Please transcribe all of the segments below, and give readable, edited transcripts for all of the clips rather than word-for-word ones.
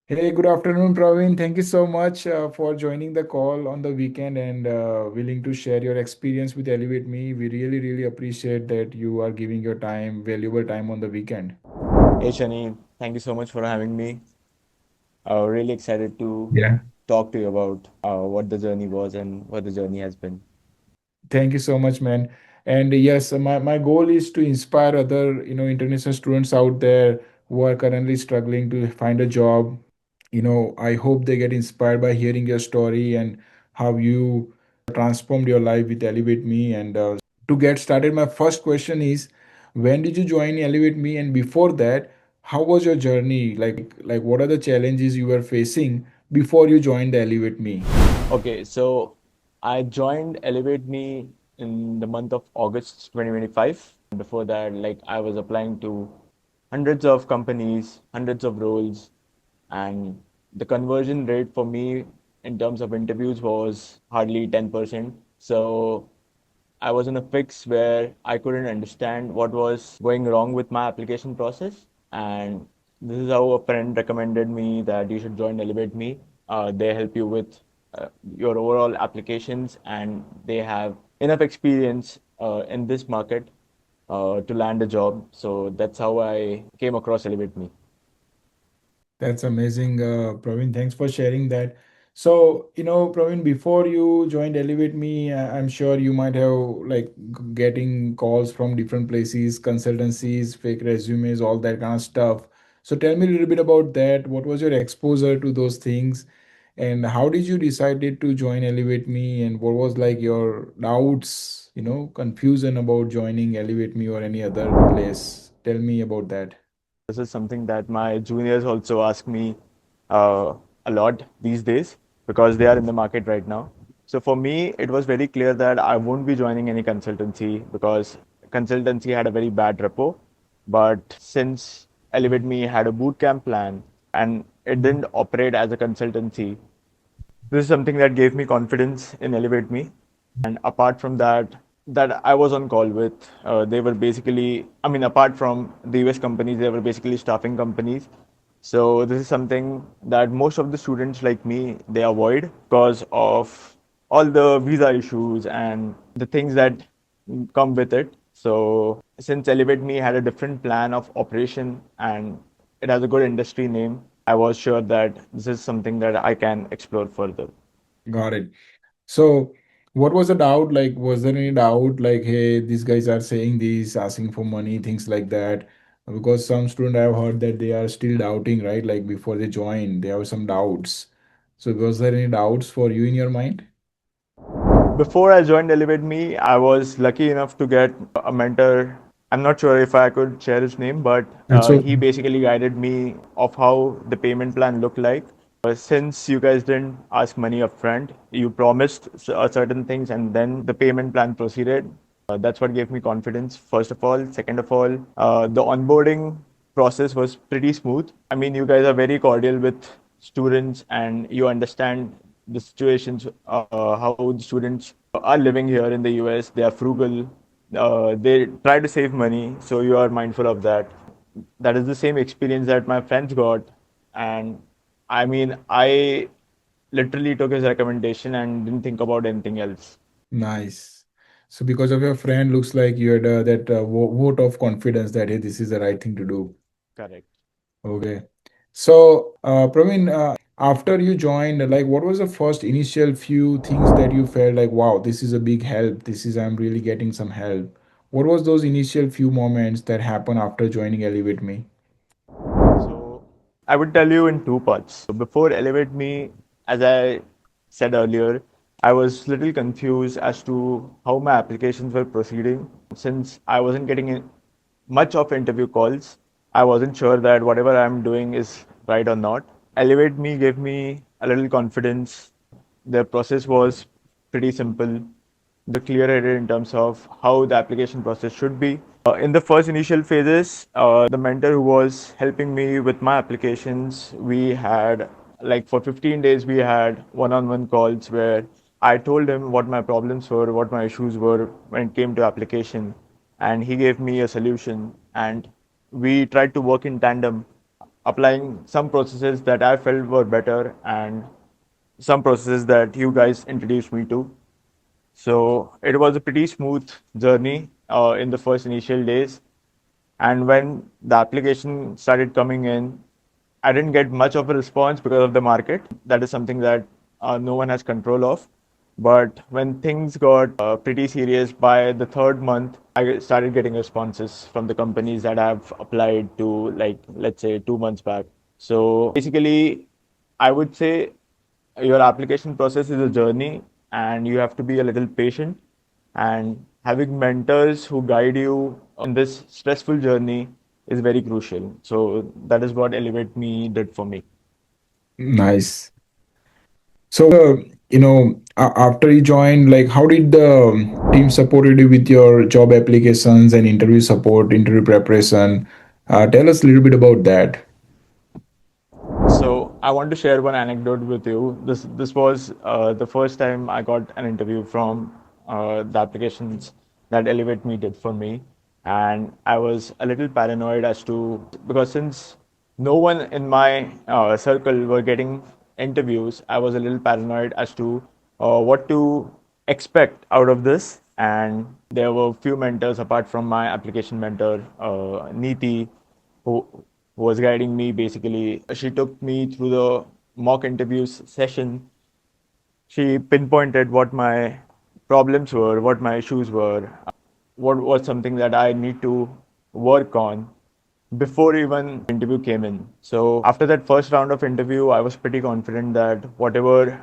Hey, good afternoon, Pravin. Thank you so much for joining the call on the weekend and willing to share your experience with Elevate Me. We really, really appreciate that you are giving your time, valuable time on the weekend. Hey Shani, thank you so much for having me. Really excited to Yeah. talk to you about what the journey was and what the journey has been. Thank you so much, man. And yes, my goal is to inspire other, international students out there who are currently struggling to find a job. I hope they get inspired by hearing your story and how you transformed your life with Elevate Me. And to get started, my first question is, when did you join Elevate Me? And before that, how was your journey? Like what are the challenges you were facing before you joined the Elevate Me? Okay, so I joined Elevate Me in the month of August 2025. Before that, like I was applying to hundreds of companies, hundreds of roles, and the conversion rate for me in terms of interviews was hardly 10%. So I was in a fix where I couldn't understand what was going wrong with my application process. And this is how a friend recommended me that you should join Elevate Me. They help you with your overall applications, and they have enough experience in this market to land a job. So that's how I came across Elevate Me. That's amazing, Pravin. Thanks for sharing that. So, Pravin, before you joined Elevate Me, I'm sure you might have like getting calls from different places, consultancies, fake resumes, all that kind of stuff. So, tell me a little bit about that. What was your exposure to those things, and how did you decided to join Elevate Me, and what was like your doubts, confusion about joining Elevate Me or any other place? Tell me about that. This is something that my juniors also ask me uh, a lot these days because they are in the market right now. So for me, it was very clear that I won't be joining any consultancy because consultancy had a very bad repo. But since Elevate Me had a bootcamp plan and it didn't operate as a consultancy, this is something that gave me confidence in Elevate Me. And apart from that, that I was on call with, they were basically, I mean, apart from the US companies, they were basically staffing companies. So this is something that most of the students like me, they avoid because of all the visa issues and the things that come with it. So since Elevate Me had a different plan of operation and it has a good industry name, I was sure that this is something that I can explore further. Got it. So, what was the doubt? Like, was there any doubt? Like, hey, these guys are saying this, asking for money, things like that. Because some student I've heard that they are still doubting, right? Like before they join, they have some doubts. So, was there any doubts for you in your mind? Before I joined Elevate Me, I was lucky enough to get a mentor. I'm not sure if I could share his name, but That's he okay. basically guided me of how the payment plan looked like. Since you guys didn't ask money upfront, you promised certain things and then the payment plan proceeded. That's what gave me confidence, first of all. Second of all, the onboarding process was pretty smooth. I mean, you guys are very cordial with students and you understand the situations, how the students are living here in the US. They are frugal, they try to save money, so you are mindful of that. That is the same experience that my friends got. And I mean, I literally took his recommendation and didn't think about anything else. Nice. So, because of your friend, looks like you had that vote of confidence that hey, this is the right thing to do. Correct. Okay. So, Praveen, after you joined, like, what was the first initial few things that you felt like, wow, this is a big help. I'm really getting some help. What was those initial few moments that happened after joining Elevate Me? So I would tell you in two parts. So before Elevate Me, as I said earlier, I was little confused as to how my applications were proceeding. Since I wasn't getting much of interview calls, I wasn't sure that whatever I'm doing is right or not. Elevate Me gave me a little confidence. The process was pretty simple. They were clear-headed in terms of how the application process should be. In the first initial phases, the mentor who was helping me with my applications, we had like for 15 days, we had one-on-one calls where I told him what my problems were, what my issues were when it came to application, and he gave me a solution. And we tried to work in tandem applying some processes that I felt were better and some processes that you guys introduced me to. So it was a pretty smooth journey in the first initial days. And when the application started coming in, I didn't get much of a response because of the market. That is something that no one has control of. But when things got pretty serious by the third month, I started getting responses from the companies that I've applied to, like, let's say 2 months back. So basically, I would say your application process is a journey and you have to be a little patient, and having mentors who guide you in this stressful journey is very crucial. So that is what Elevate Me did for me. Nice. So, after you joined, like, how did the team supported you with your job applications and interview support, interview preparation? Tell us a little bit about that. So I want to share one anecdote with you. This was the first time I got an interview from the applications that Elevate Me did for me, and I was a little paranoid as to, because since no one in my circle were getting interviews, I was a little paranoid as to what to expect out of this. And there were few mentors apart from my application mentor, Neeti, who was guiding me basically. She took me through the mock interviews session. She pinpointed what my problems were, what my issues were, what was something that I need to work on before even interview came in. So after that first round of interview, I was pretty confident that whatever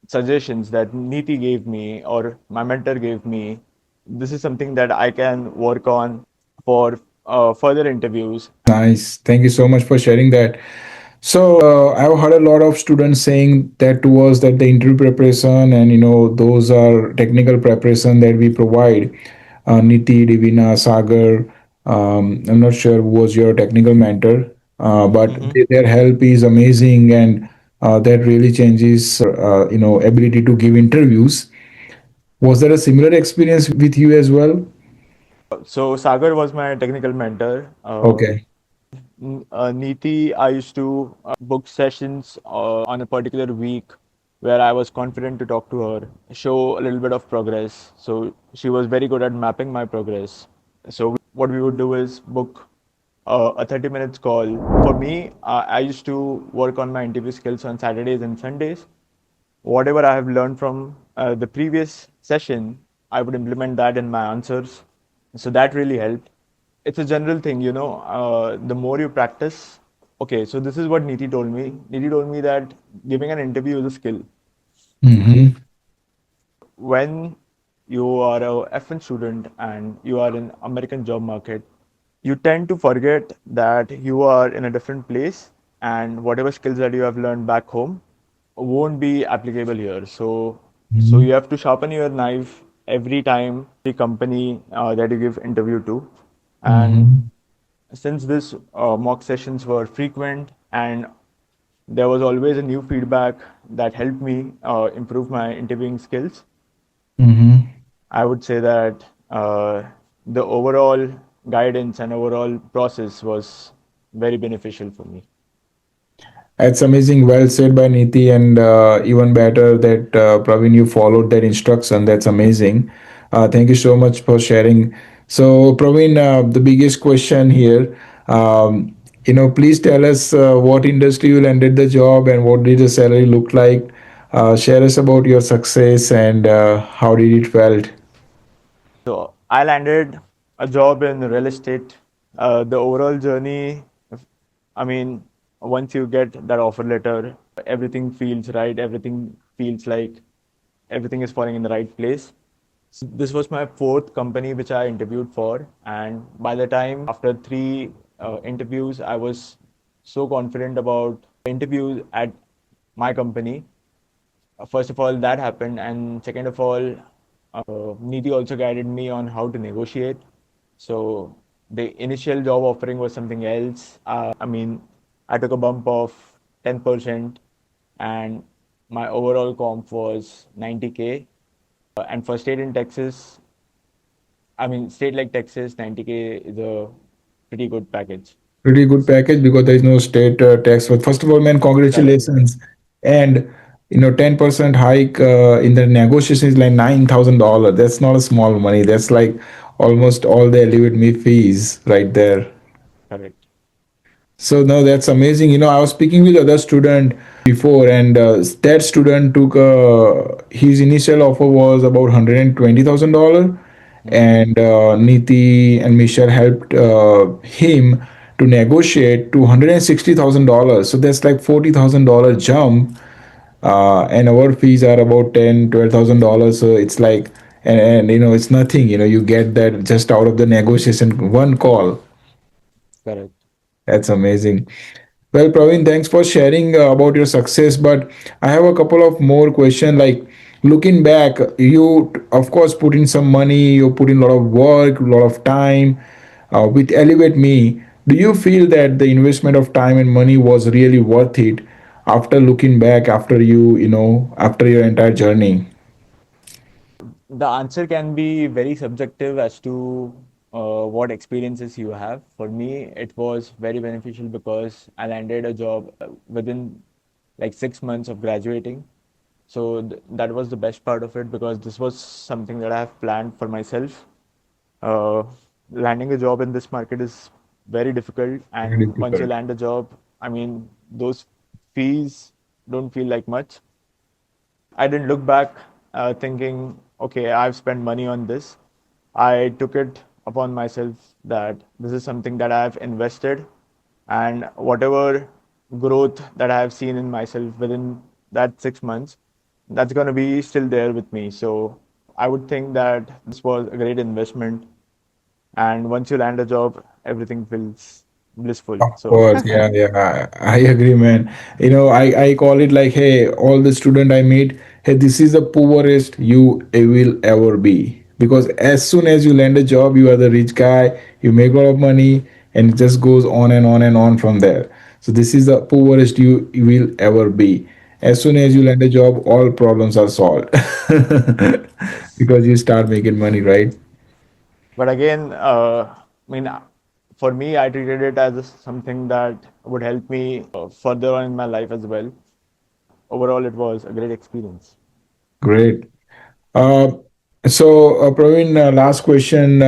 suggestions that Neeti gave me or my mentor gave me, this is something that I can work on for further interviews. Nice. Thank you so much for sharing that. So, I've heard a lot of students saying that to us that the interview preparation and those are technical preparation that we provide. Niti, Divina, Sagar. I'm not sure who was your technical mentor, but Mhm. their help is amazing, and that really changes our ability to give interviews. Was there a similar experience with you as well? So Sagar was my technical mentor. Okay. Neeti, I used to book sessions on a particular week where I was confident to talk to her, show a little bit of progress. So she was very good at mapping my progress. So what we would do is book a 30 minutes call. For me, I used to work on my interview skills on Saturdays and Sundays. Whatever I have learned from the previous session, I would implement that in my answers. So that really helped. It's a general thing, the more you practice. Okay, so this is what Niti told me. Niti told me that giving an interview is a skill. Mm-hmm. When you are a F1 student and you are in American job market, you tend to forget that you are in a different place and whatever skills that you have learned back home won't be applicable here. So you have to sharpen your knife every time, every company that you give interview to. And Mm-hmm. since this mock sessions were frequent and there was always a new feedback that helped me improve my interviewing skills, Mm-hmm. I would say that the overall guidance and overall process was very beneficial for me. It's amazing. Well said by Niti, and even better that Pravin, you followed that instruction. That's amazing. Thank you so much for sharing. So, Pravin, the biggest question here, please tell us what industry you landed the job and what did the salary look like. Share us about your success and how did it felt. So I landed a job in real estate. The overall journey, I mean, once you get that offer letter, everything feels right. Everything feels like everything is falling in the right place. This was my fourth company which I interviewed for, and by the time after three interviews, I was so confident about interviews at my company. First of all, that happened, and second of all, Nidhi also guided me on how to negotiate. So the initial job offering was something else. I mean, I took a bump of 10%, and my overall comp was 90K. And for state in Texas, I mean, state like Texas, 90K is a pretty good package. Pretty good package because there is no state tax. But first of all, man, Correct. congratulations. And 10% hike in the negotiation is like $9,000. That's not a small money. That's like almost all the elevate me fees right there. Correct. So no, that's amazing. I was speaking with other student before, and that student took his initial offer was about $120,000, Hmm. and Niti and Michelle helped him to negotiate to $160,000. So that's like $40,000 jump, and our fees are about $10,000 to $12,000. So it's like, and it's nothing. You get that just out of the negotiation, one call. Correct. That's amazing. Well, Praveen, thanks for sharing about your success. But I have a couple of more questions. Like looking back, you of course put in some money, you put in a lot of work, a lot of time with Elevate Me. Do you feel that the investment of time and money was really worth it after looking back, after your entire journey? The answer can be very subjective as to what experiences you have. For me, it was very beneficial because I landed a job within like 6 months of graduating. So that was the best part of it because this was something that I have planned for myself. Uh, Landing a job in this market is very difficult, Very and once you difficult. land a job, I mean, those fees don't feel like much. I didn't look back thinking, okay, I've spent money on this. I took it upon myself that this is something that I've invested, and whatever growth that I have seen in myself within that 6 months, that's going to be still there with me. So I would think that this was a great investment. And once you land a job, everything feels blissful. Of So course, yeah, yeah, I agree, man. I call it like, hey, all the student I meet, hey, this is the poorest you will ever be. Because as soon as you land a job, you are the rich guy, you make a lot of money, and it just goes on and on and on from there. So this is the poorest you will ever be. As soon as you land a job, all problems are solved. yes. Because you start making money, right? But again, I mean, for me, I treated it as something that would help me further on in my life as well. Overall, it was a great experience. Great. Uh, Praveen, last question.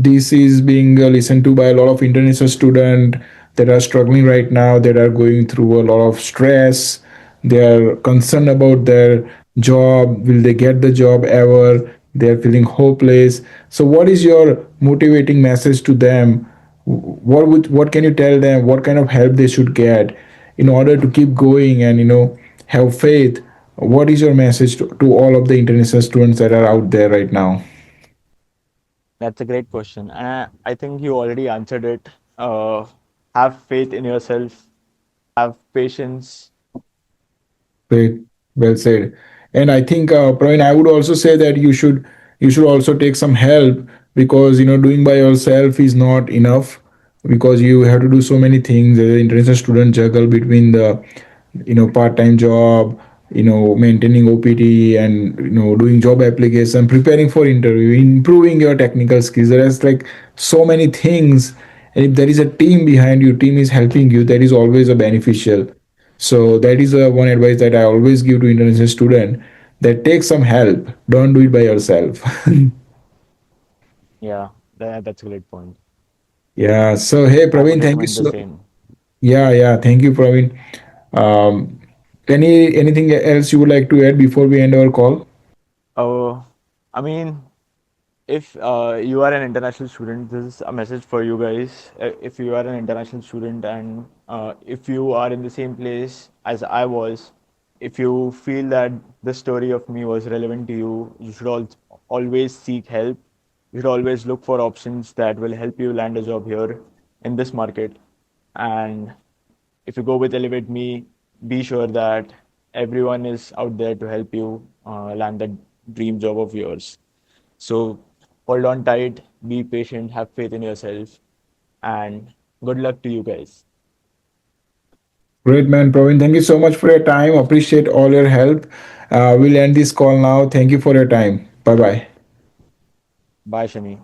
This is being listened to by a lot of international students that are struggling right now, that are going through a lot of stress. They are concerned about their job. Will they get the job ever? They are feeling hopeless. So, what is your motivating message to them? What can you tell them? What kind of help they should get in order to keep going and have faith? What is your message to all of the international students that are out there right now? That's a great question. And I think you already answered it. Uh, have faith in yourself, have patience. Great, well said. And I think, Praveen, I would also say that you should also take some help, because doing by yourself is not enough, because you have to do so many things. As an international student, juggle between the part-time job, maintaining OPT, and doing job application, preparing for interview, improving your technical skills. There's like so many things, and if there is a team behind you, team is helping you, that is always a beneficial. So that is one advice that I always give to international student, that take some help, don't do it by yourself. Yeah, that's a great point. Yeah, so hey I would Praveen, thank you recommend the so. same. Yeah, yeah, thank you, Praveen. um anything else you would like to add before we end our call? Oh, I mean, if you are an international student, this is a message for you guys. If you are an international student and if you are in the same place as I was, if you feel that the story of me was relevant to you, you should always seek help. You should always look for options that will help you land a job here in this market. And if you go with Elevate Me, be sure that everyone is out there to help you land that dream job of yours. So hold on tight, be patient, have faith in yourself, and good luck to you guys. Great, man. Praveen, thank you so much for your time. Appreciate all your help. We'll end this call now. Thank you for your time. Bye bye. Bye, Shani.